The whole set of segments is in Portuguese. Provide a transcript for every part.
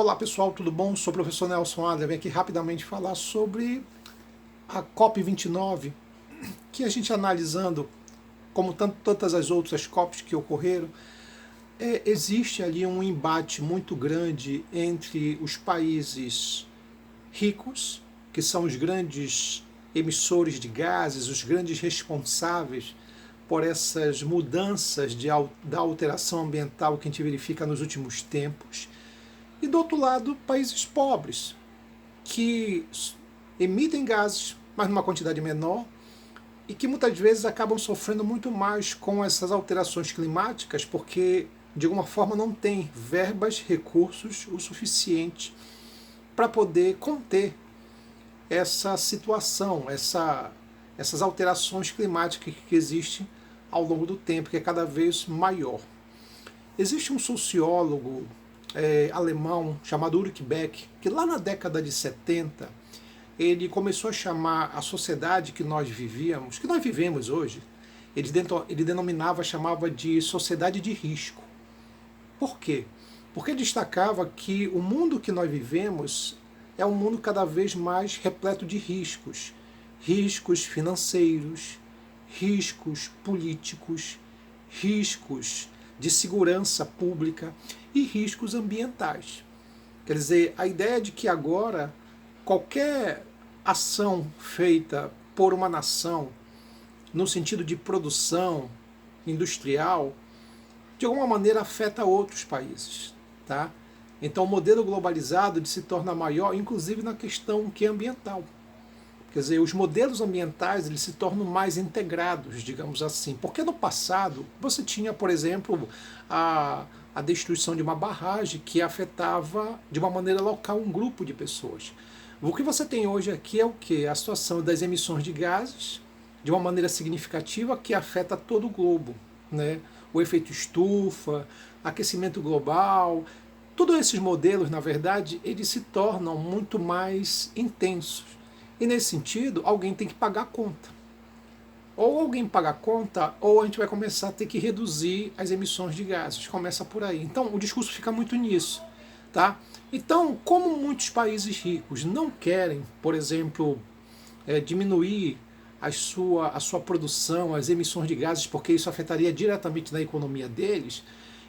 Olá pessoal, tudo bom? Sou o professor Nelson Adler, venho aqui rapidamente falar sobre a COP29, que a gente analisando, como tantas as outras COPs que ocorreram, existe ali um embate muito grande entre os países ricos, que são os grandes emissores de gases, os grandes responsáveis por essas mudanças da alteração ambiental que a gente verifica nos últimos tempos, e do outro lado, países pobres, que emitem gases, mas numa quantidade menor, e que muitas vezes acabam sofrendo muito mais com essas alterações climáticas, porque de alguma forma não tem verbas, recursos o suficiente para poder conter essa situação, essas alterações climáticas que existem ao longo do tempo, que é cada vez maior. Existe um sociólogo alemão chamado Ulrich Beck, que lá na década de 70, ele começou a chamar a sociedade que nós vivíamos, que nós vivemos hoje, ele denominava, chamava de sociedade de risco. Por quê? Porque destacava que o mundo que nós vivemos é um mundo cada vez mais repleto de riscos. Riscos financeiros, riscos políticos, riscos de segurança pública e riscos ambientais. Quer dizer, a ideia de que agora qualquer ação feita por uma nação no sentido de produção industrial, de alguma maneira afeta outros países, tá? Então o modelo globalizado se torna maior, inclusive na questão que é ambiental. Quer dizer, os modelos ambientais eles se tornam mais integrados, digamos assim. Porque no passado você tinha, por exemplo, a destruição de uma barragem que afetava de uma maneira local um grupo de pessoas. O que você tem hoje aqui é o quê? A situação das emissões de gases de uma maneira significativa que afeta todo o globo, né? O efeito estufa, aquecimento global, todos esses modelos, na verdade, eles se tornam muito mais intensos. E nesse sentido, alguém tem que pagar a conta. Ou alguém paga a conta, ou a gente vai começar a ter que reduzir as emissões de gases. Começa por aí. Então, o discurso fica muito nisso. Tá? Então, como muitos países ricos não querem, por exemplo, diminuir a sua produção, as emissões de gases, porque isso afetaria diretamente na economia deles,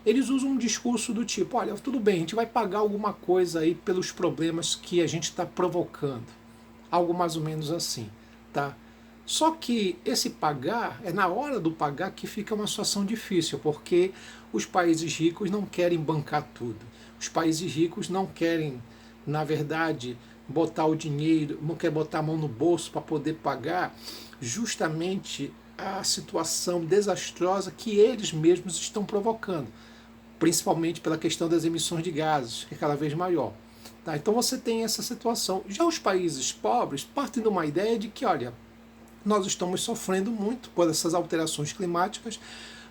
eles usam um discurso do tipo, olha, tudo bem, a gente vai pagar alguma coisa aí pelos problemas que a gente está provocando. Algo mais ou menos assim, tá? Só que esse pagar, é na hora do pagar que fica uma situação difícil, porque os países ricos não querem bancar tudo. Os países ricos não querem, na verdade, botar o dinheiro, não quer botar a mão no bolso para poder pagar justamente a situação desastrosa que eles mesmos estão provocando, principalmente pela questão das emissões de gases, que é cada vez maior. Tá, então você tem essa situação. Já os países pobres partem de uma ideia de que, olha, nós estamos sofrendo muito por essas alterações climáticas,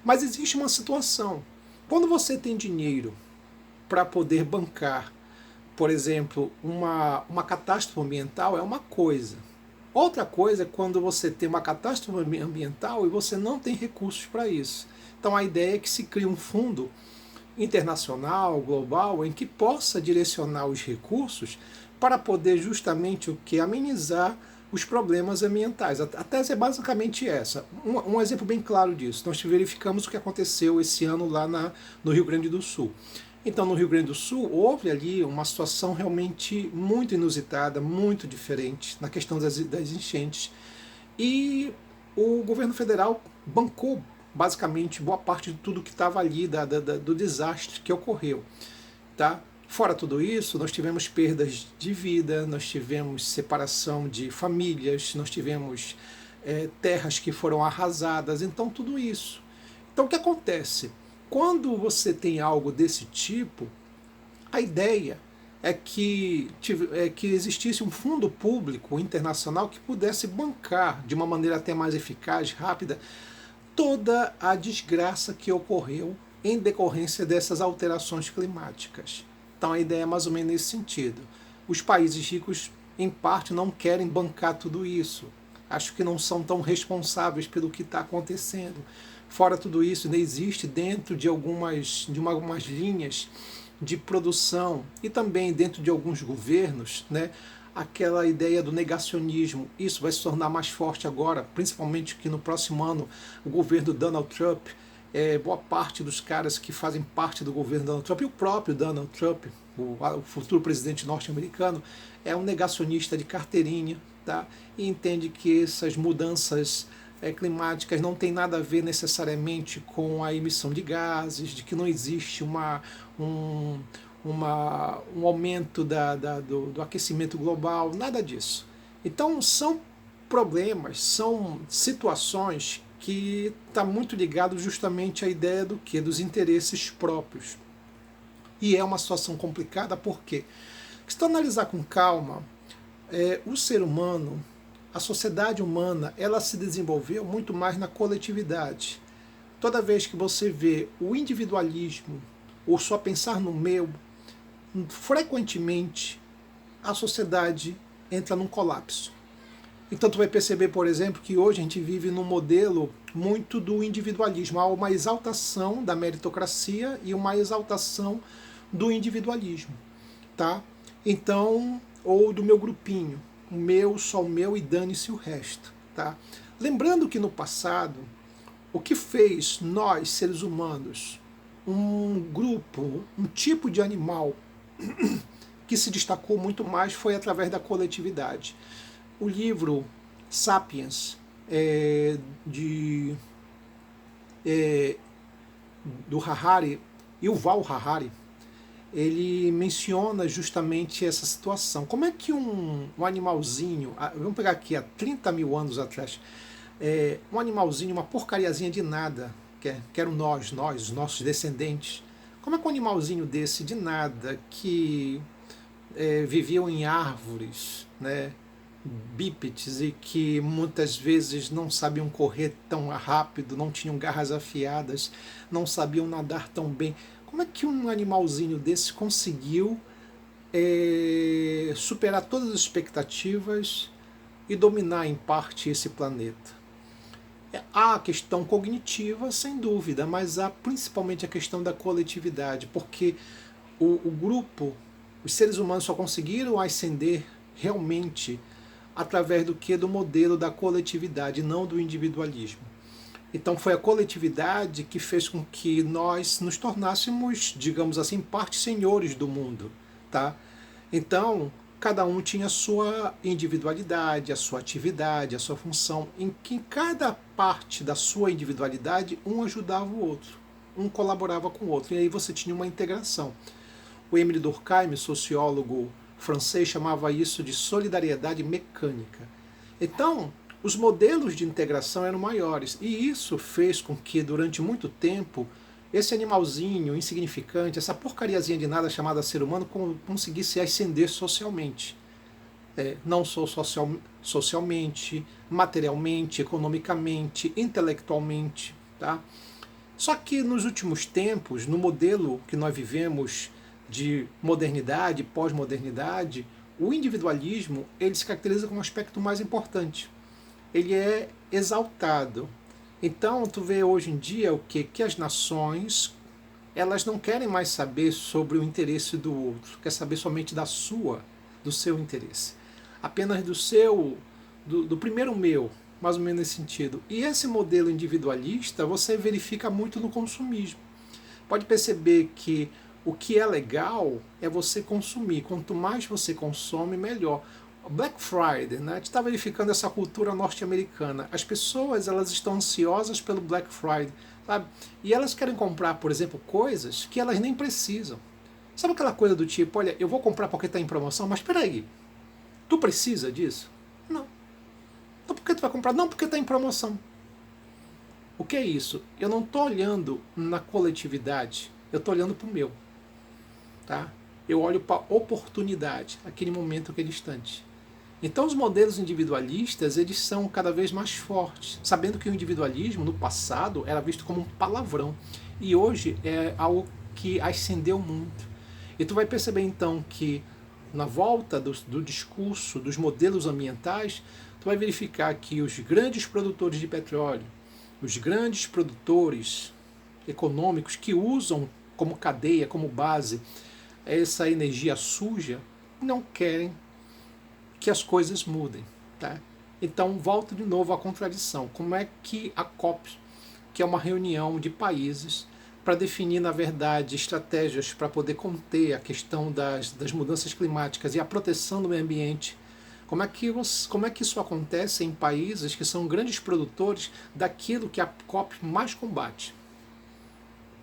mas existe uma situação. Quando você tem dinheiro para poder bancar, por exemplo, uma catástrofe ambiental, é uma coisa. Outra coisa é quando você tem uma catástrofe ambiental e você não tem recursos para isso. Então a ideia é que se crie um fundo internacional, global, em que possa direcionar os recursos para poder justamente o que? Amenizar os problemas ambientais. A tese é basicamente essa. Um exemplo bem claro disso. Nós verificamos o que aconteceu esse ano lá no Rio Grande do Sul. Então, no Rio Grande do Sul, houve ali uma situação realmente muito inusitada, muito diferente na questão das enchentes. E o governo federal bancou basicamente boa parte de tudo que estava ali, do desastre que ocorreu. Tá? Fora tudo isso, nós tivemos perdas de vida, nós tivemos separação de famílias, nós tivemos terras que foram arrasadas, então tudo isso. Então o que acontece? Quando você tem algo desse tipo, a ideia é que existisse um fundo público internacional que pudesse bancar de uma maneira até mais eficaz, rápida, toda a desgraça que ocorreu em decorrência dessas alterações climáticas. Então a ideia é mais ou menos nesse sentido. Os países ricos, em parte, não querem bancar tudo isso. Acho que não são tão responsáveis pelo que está acontecendo. Fora tudo isso, ainda existe dentro de algumas linhas de produção e também dentro de alguns governos, né, aquela ideia do negacionismo. Isso vai se tornar mais forte agora, principalmente que no próximo ano o governo Donald Trump, boa parte dos caras que fazem parte do governo Donald Trump, e o próprio Donald Trump, o futuro presidente norte-americano, é um negacionista de carteirinha, tá? E entende que essas mudanças climáticas não tem nada a ver necessariamente com a emissão de gases, de que não existe um, um aumento do aquecimento global, nada disso. Então são problemas, são situações que está muito ligado justamente à ideia do que? Dos interesses próprios. E é uma situação complicada porque, se tu analisar com calma, o ser humano, a sociedade humana, ela se desenvolveu muito mais na coletividade. Toda vez que você vê o individualismo, ou só pensar no meu, frequentemente a sociedade entra num colapso. Então tu vai perceber, por exemplo, que hoje a gente vive num modelo muito do individualismo. Há uma exaltação da meritocracia e uma exaltação do individualismo, tá? Então, ou do meu grupinho, o meu, só o meu e dane-se o resto, tá? Lembrando que no passado, o que fez nós, seres humanos, um grupo, um tipo de animal que se destacou muito mais foi através da coletividade. O livro Sapiens, do Harari, Yuval Harari, ele menciona justamente essa situação. Como é que um animalzinho, vamos pegar aqui há 30 mil anos atrás, um animalzinho, uma porcariazinha de nada, que eram nós, os nossos descendentes, como é que um animalzinho desse de nada, que viviam em árvores, né, bípedes, e que muitas vezes não sabiam correr tão rápido, não tinham garras afiadas, não sabiam nadar tão bem. Como é que um animalzinho desse conseguiu superar todas as expectativas e dominar em parte esse planeta? Há a questão cognitiva, sem dúvida, mas há principalmente a questão da coletividade, porque o grupo, os seres humanos só conseguiram ascender realmente através do que? Do modelo da coletividade, não do individualismo. Então foi a coletividade que fez com que nós nos tornássemos, digamos assim, parte senhores do mundo, tá? Então, cada um tinha a sua individualidade, a sua atividade, a sua função, em que cada parte da sua individualidade um ajudava o outro, um colaborava com o outro, e aí você tinha uma integração. O Émile Durkheim, sociólogo francês, chamava isso de solidariedade mecânica. Então, os modelos de integração eram maiores, e isso fez com que, durante muito tempo, esse animalzinho insignificante, essa porcariazinha de nada chamada ser humano, conseguisse ascender socialmente. Não só socialmente, materialmente, economicamente, intelectualmente. Tá? Só que nos últimos tempos, no modelo que nós vivemos de modernidade, pós-modernidade, o individualismo ele se caracteriza como um aspecto mais importante. Ele é exaltado. Então, tu vê hoje em dia o quê? Que as nações elas não querem mais saber sobre o interesse do outro, quer saber somente do seu interesse. Apenas do primeiro meu, mais ou menos nesse sentido. E esse modelo individualista você verifica muito no consumismo. Pode perceber que o que é legal é você consumir. Quanto mais você consome, melhor. Black Friday, né? A gente está verificando essa cultura norte-americana. As pessoas elas estão ansiosas pelo Black Friday, sabe? E elas querem comprar, por exemplo, coisas que elas nem precisam. Sabe aquela coisa do tipo, olha, eu vou comprar porque está em promoção, mas espera aí, tu precisa disso? Não. Então por que tu vai comprar? Não, porque está em promoção. O que é isso? Eu não estou olhando na coletividade, eu estou olhando para o meu. Tá? Eu olho para a oportunidade, aquele momento, aquele instante. Então os modelos individualistas eles são cada vez mais fortes, sabendo que o individualismo no passado era visto como um palavrão e hoje é algo que ascendeu muito. E tu vai perceber então que na volta do discurso dos modelos ambientais, tu vai verificar que os grandes produtores de petróleo, os grandes produtores econômicos que usam como cadeia, como base essa energia suja, não querem que as coisas mudem. Tá? Então, volto de novo à contradição. Como é que a COP, que é uma reunião de países para definir, na verdade, estratégias para poder conter a questão das mudanças climáticas e a proteção do meio ambiente, como é que isso acontece em países que são grandes produtores daquilo que a COP mais combate?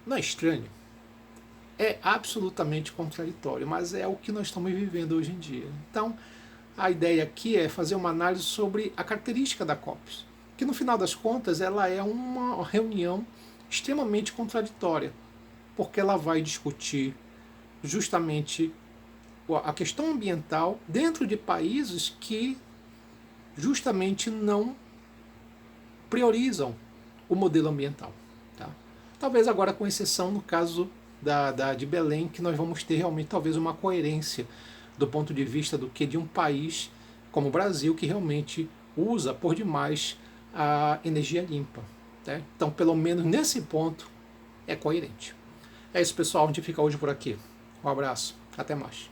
Não é estranho? É absolutamente contraditório, mas é o que nós estamos vivendo hoje em dia. Então, a ideia aqui é fazer uma análise sobre a característica da COP, que no final das contas ela é uma reunião extremamente contraditória, porque ela vai discutir justamente a questão ambiental dentro de países que justamente não priorizam o modelo ambiental. Tá? Talvez agora com exceção no caso de Belém, que nós vamos ter realmente talvez uma coerência do ponto de vista do que de um país como o Brasil, que realmente usa por demais a energia limpa. Tá? Então, pelo menos nesse ponto, é coerente. É isso, pessoal. A gente fica hoje por aqui. Um abraço. Até mais.